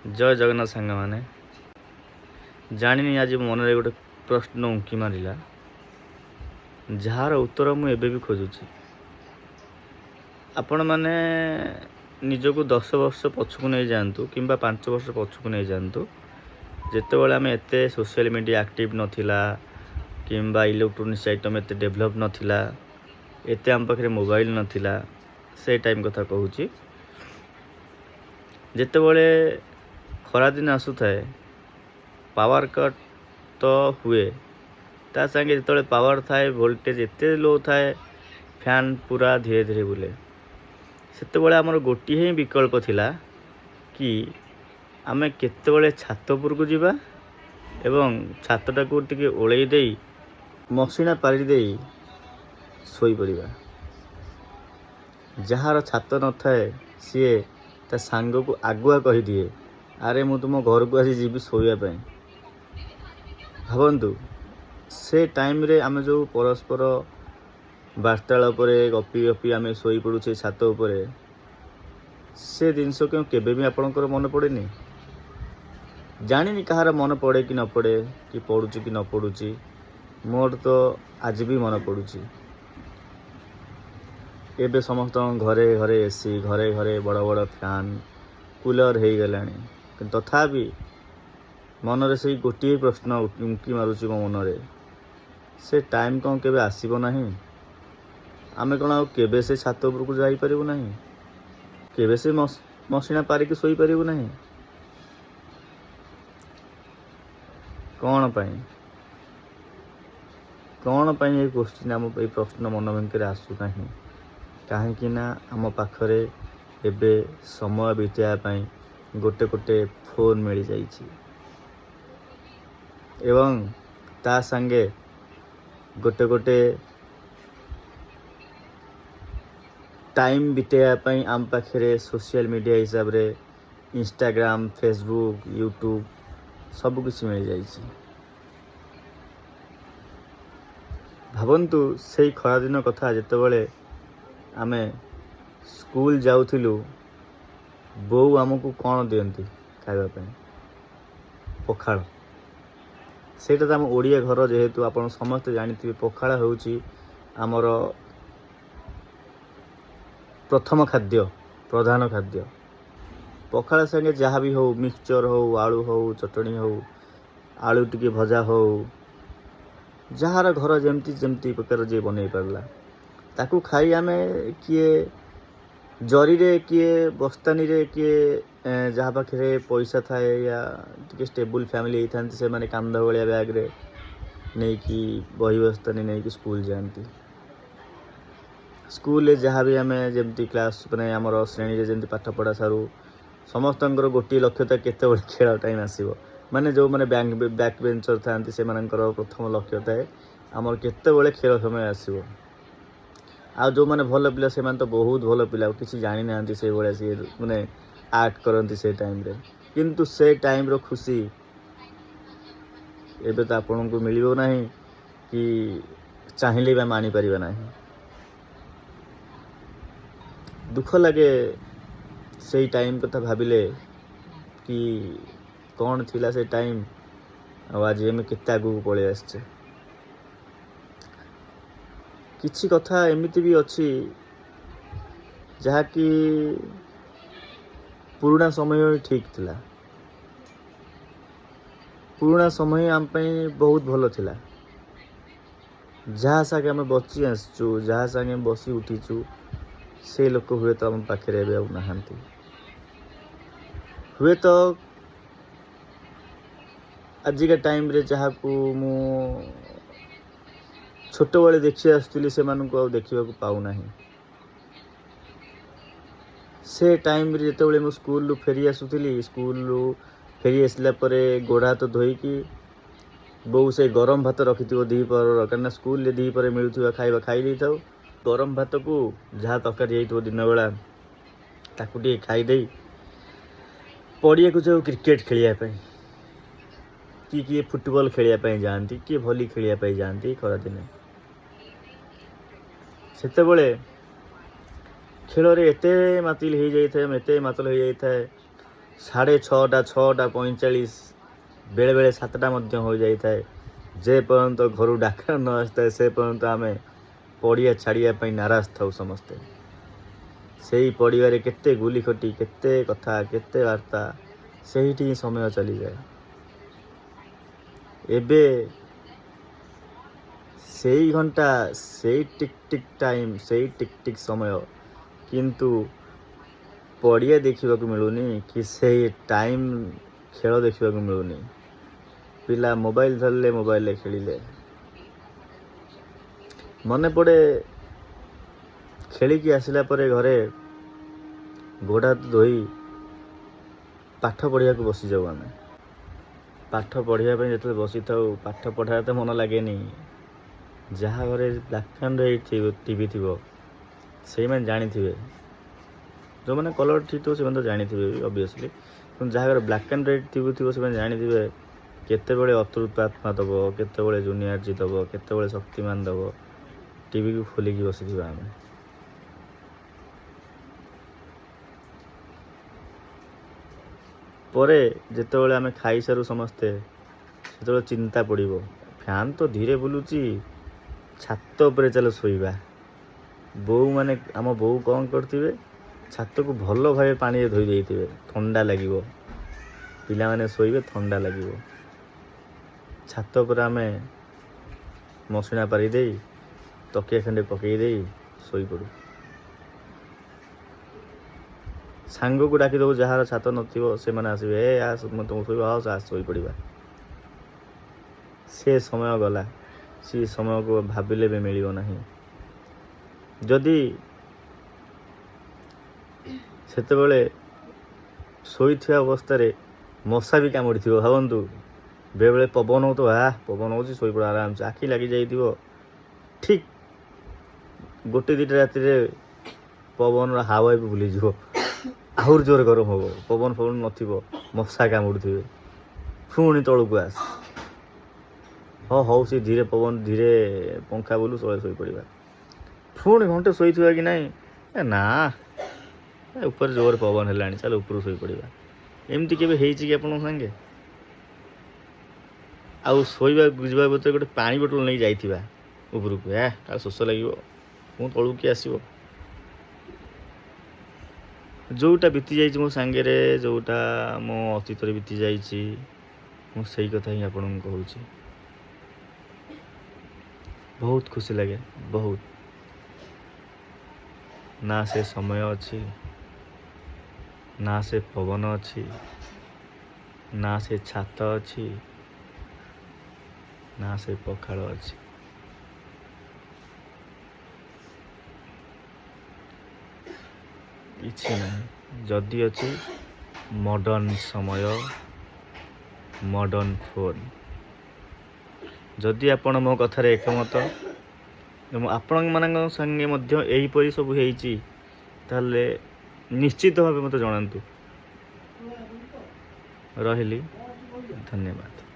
जय जगन्नाथ सांग मैंने जानी आज मन में गोटे प्रश्न उंकी मारा जार उत्तर मुझे भी खोजुची आपण मैंने निजक 10 वर्ष पछक नहीं जातु कि 5 वर्ष पछक नहीं जातु जिते आम एत सोशल मीडिया एक्टिव नाला कि इलेक्ट्रोनिक्स आइटम एत डेभलप नाला एत आम पाखे मोबाइल नाला से टाइम कथा कहूँ जिते खरा दिन आसुए पावर कट तो हुए ता संगे जो पावर थाए वोल्टेज एत लो थाए फैन पूरा धीरे धीरे बुले से आमर गोटे ही विकल्प थिला कि आमे केतेबेले छात उपरकू जीवा एवं छातटा को टिके ओळेई देई मशीना पारि देई सोई पड़िबा। जार छात न थाए सी ता सांग को आगुआ कही दिए अरे मु तुम घर को आसी जीवी शोया भावतु से टाइम रे आमे जो परस्पर वार्तालाप गपी गपी आमे सोई पड़ुछे छात उपरे से जिनस क्यों केबे भी आपणकर मन पड़ेनी जानी कहार मन पड़े कि न पड़े कि पड़ुची कि न पड़ुची मोर तो आज भी मन पड़ुची। एबे समस्त घरे घरे एसी घरे घरे बड़ बड़ फैन कूलर हो गलानी तथापि मनरे से गोटे प्रश्न उंकी मारुची मो मनरे से टाइम कौन केबे आसीबो नाही आमे कौन आ केबे से छात उपरकू जाई परिबो नाही केबे से मशीना पारिक सोई परिबो नाही कौन पाई ये क्वेश्चन आम ये प्रश्न मन भंकर आसू नाही कहीं आम पाखरे एबे समय बिताई गोटे गोटे फोन मिल जाइछि एवं ता संगे गोटे गोटे टाइम बिताई आम पाखे सोशल मीडिया हिसाब रे इंस्टाग्राम फेसबुक यूट्यूब सब किसी मिल जाइछि। भावन्तु से खरा दिन कथा जितेबाला आमे स्कूल जाउथिलु बो आमको कौन दियंती खाइबा पखाड़ सेटा तो आम ओडिया घर जेहेतु आपण समस्त जानिथिबे पखाड़ होउची आमर प्रथम खाद्य प्रधान खाद्य पखाड़ संगे जहाँ भी हो मिक्सचर हो आलू हो चटणी हो आलू टिके भजा हो जार घर जमती जमती प्रकार जे बनई पारला ताकू खाई आमे किए जरी रे किए बस्तानी रे किए जहाँ पाखे पैसा थाए या टिके स्टेबल फैमिली होता से माने कांद भाया बैग रे नहीं कि बही बस्तानी नहीं कि स्कूल जाती स्कूल जहाँ भी आम जमती क्लास मैंने आमर श्रेणी रे जमती पाठ पढ़ा सारू समस्त गोटे लक्ष्य था केत खेल टाइम आसो माने जो मैंने बैक बेंचर था से प्रथम लक्ष्य थाए आमर केत खेल समय आसो आ जो मैंने भल पिला से तो बहुत भल पिला किसी जानी ना से भाया सी मैंने आर्ट करती से टाइम रे किंतु से टाइम रो खुशी एबे तो आपन को मिलिबो नहीं कि चाहिए भी मानी परिबा नहीं दुख लगे से टाइम कथा भाविले कि कौन थिला से टाइम आज एम केते आगू पलि आसचे किछि कथा एमिति भी अच्छी जहाँकि पुराना समय ठीक थिला पुराना समय आम बहुत भल थिला जहाँ सागे आम बची आसचु जहाँ सागे बसी उठीचु से लोक हुए तो आम पाखे नहांती हुए तो आजिका टाइम रे जहाँ को मु छोट बड़े देखी आसुली से देखा पाऊना से टाइम रे जिते मु स्कूल फेरी आसुली स्कूल फेरी आसला गोड़ हाथ धोईकी बो से गरम भात रखी दीपर कहीं स्कूल दीपर मिलूवा खाଇବା खाई था गरम भात को जहाँ तरकारी हो दिन बेला ताकू टे खाईदे पड़िया को जाओ क्रिकेट खेलियापी किए फुटबॉल खेलियापी जाती किए भली खेलियापी जाती खरा दिने सेतेबेले खेल रे एते मातिल हो जाए एते मातल हो जाए 6:30 6:45 ବେଳେବେଳେ 7ଟା ମଧ୍ୟ ହୋଇଯାଇଥାଏ। ଯେ ପର୍ଯ୍ୟନ୍ତ ଘରୁ ଡାକରା ନ ଆସିଥାଏ ସେ ପର୍ଯ୍ୟନ୍ତ ଆମେ ପଡ଼ିଆ ଛାଡ଼ିବା ପାଇଁ ନାରାଜ ଥାଉ ସମସ୍ତେ। ସେଇ ପଡ଼ିଆରେ କେତେ ଗୁଲି ଖଟି, କେତେ କଥା, କେତେ ବାର୍ତ୍ତା, ସେଇଠି ହିଁ ସମୟ ଚାଲିଯାଏ। ଏବେ ସେଇ ଘଣ୍ଟା, ସେଇ ଟିକ୍ ଟିକ୍ ଟାଇମ୍, ସେଇ ଟିକ୍ ଟିକ୍ ସମୟ, କିନ୍ତୁ ପଡ଼ିଆ ଦେଖିବାକୁ ମିଳୁନି କି ସେଇ ଟାଇମ୍ ଖେଳ ଦେଖିବାକୁ ମିଳୁନି। ପିଲା ମୋବାଇଲ ଧରିଲେ, ମୋବାଇଲରେ ଖେଳିଲେ। ମନେ ପଡ଼େ ଖେଳିକି ଆସିଲା ପରେ ଘରେ ଗୋଡ଼ ହାତ ଧୋଇ ପାଠ ପଢ଼ିବାକୁ ବସିଯାଉ ଆମେ। ପାଠ ପଢ଼ିବା ପାଇଁ ଯେତେବେଳେ ବସିଥାଉ, ପାଠ ପଢ଼ାରେ ତ ମନ ଲାଗେନି। ଯାହା ଘରେ ବ୍ଲାକ୍ ଆଣ୍ଡ ହ୍ୱାଇଟ୍ ଟିଭି ଥିବ ସେଇମାନେ ଜାଣିଥିବେ। ଯେଉଁମାନେ କଲର୍ ଠିକ୍ ଥିବ ସେମାନେ ତ ଜାଣିଥିବେ ଅବଭିୟସ୍ଲି, କିନ୍ତୁ ଯାହା ଘରେ ବ୍ଲାକ୍ ଆଣ୍ଡ ହ୍ୱାଇଟ୍ ଟିଭି ଥିବ ସେମାନେ ଜାଣିଥିବେ କେତେବେଳେ ଅତୃପ୍ତାତ୍ମା ଦେବ, କେତେବେଳେ ଜୁନିୟର ଜି ଦେବ, କେତେବେଳେ ଶକ୍ତିମାନ ଦେବ। ଟିଭିକୁ ଖୋଲିକି ବସିଥିବା ଆମେ। ପରେ ଯେତେବେଳେ ଆମେ ଖାଇସାରୁ ସମସ୍ତେ, ସେତେବେଳେ ଚିନ୍ତା ପଡ଼ିବ, ଫ୍ୟାନ୍ ତ ଧୀରେ ବୁଲୁଛି, ଛାତ ଉପରେ ଚାଲ ଶୋଇବା। ବୋଉମାନେ, ଆମ ବୋଉ କ'ଣ କରିଥିବେ, ଛାତକୁ ଭଲ ଭାବେ ପାଣିରେ ଧୋଇ ଦେଇଥିବେ, ଥଣ୍ଡା ଲାଗିବ। ପିଲାମାନେ ଶୋଇବେ, ଥଣ୍ଡା ଲାଗିବ। ଛାତ ଉପରେ ଆମେ ମଶିଣା ପାରି ଦେଇ ତକିଆ ଖଣ୍ଡେ ପକେଇ ଦେଇ ଶୋଇପଡ଼ୁ। ସାଙ୍ଗକୁ ଡାକିଦେବୁ, ଯାହାର ଛାତ ନଥିବ ସେମାନେ ଆସିବେ, ଆସ ତୁମ ଶୋଇବ, ଆସ ଶୋଇପଡ଼ିବା। ସେ ସମୟ ଗଲା, ସେ ସମୟକୁ ଭାବିଲେ ବି ମିଳିବ ନାହିଁ। ଯଦି ସେତେବେଳେ ଶୋଇଥିବା ଅବସ୍ଥାରେ ମଶା ବି କାମୁଡ଼ିଥିବ, ଭାବନ୍ତୁ। ବେଳେବେଳେ ପବନ ହେଉଥିବ, ପବନ ହେଉଛି, ଶୋଇପଡ଼ ଆରାମସେ, ଆଖି ଲାଗିଯାଇଥିବ। ଠିକ୍ 1-2ଟା ରାତିରେ ପବନର ହାୱା ବି ଭୁଲିଯିବ, ଆହୁରି ଜୋରେ ଗରମ ହେବ। ପବନ ନଥିବ, ମଶା କାମୁଡ଼ୁଥିବେ, ପୁଣି ତଳକୁ ଆସ, ହଉ ସେ ଧୀରେ ପବନ, ଧୀରେ ପଙ୍ଖା ବୁଲୁ, ଶୋଇପଡ଼ିବା। ପୁଣି ଘଣ୍ଟେ ଶୋଇଥିବା କି ନାହିଁ, ନା ଉପରେ ଜୋରେ ପବନ ହେଲାଣି, ଚାଲ ଉପରୁ ଶୋଇପଡ଼ିବା। ଏମିତି କେବେ ହେଇଛି କି ଆପଣଙ୍କ ସାଙ୍ଗେ? ଆଉ ଶୋଇବାକୁ ଯିବା ଭିତରେ ଗୋଟେ ପାଣି ବୋଟଲ ନେଇ ଯାଇଥିବା ଉପରକୁ, ଆଉ ଶୋଷ ଲାଗିବ, ମୁଁ ତଳକୁ କିଏ ଆସିବ? ଯେଉଁଟା ବିତି ଯାଇଛି ମୋ ସାଙ୍ଗରେ, ଯେଉଁଟା ମୋ ଅତୀତରେ ବିତି ଯାଇଛି, ମୁଁ ସେଇ କଥା ହିଁ ଆପଣଙ୍କୁ କହୁଛି। ବହୁତ ଖୁସି ଲାଗେ, ବହୁତ। ନା ସେ ସମୟ ଅଛି, ନା ସେ ପବନ ଅଛି, ନା ସେ ଛାତ ଅଛି, ନା ସେ ପଖାଳ ଅଛି। କିଛି ନାହିଁ। ଯଦି ଅଛି ମଡ଼ର୍ଣ୍ଣ ସମୟ, ମଡ଼ର୍ଣ୍ଣ ଫୋନ୍। ଯଦି ଆପଣ ମୋ କଥାରେ ଏକମତ ଏବଂ ଆପଣମାନଙ୍କ ସାଙ୍ଗେ ମଧ୍ୟ ଏହିପରି ସବୁ ହେଇଛି, ତାହେଲେ ନିଶ୍ଚିତ ଭାବେ ମୋତେ ଜଣାନ୍ତୁ। ରହିଲି, ଧନ୍ୟବାଦ।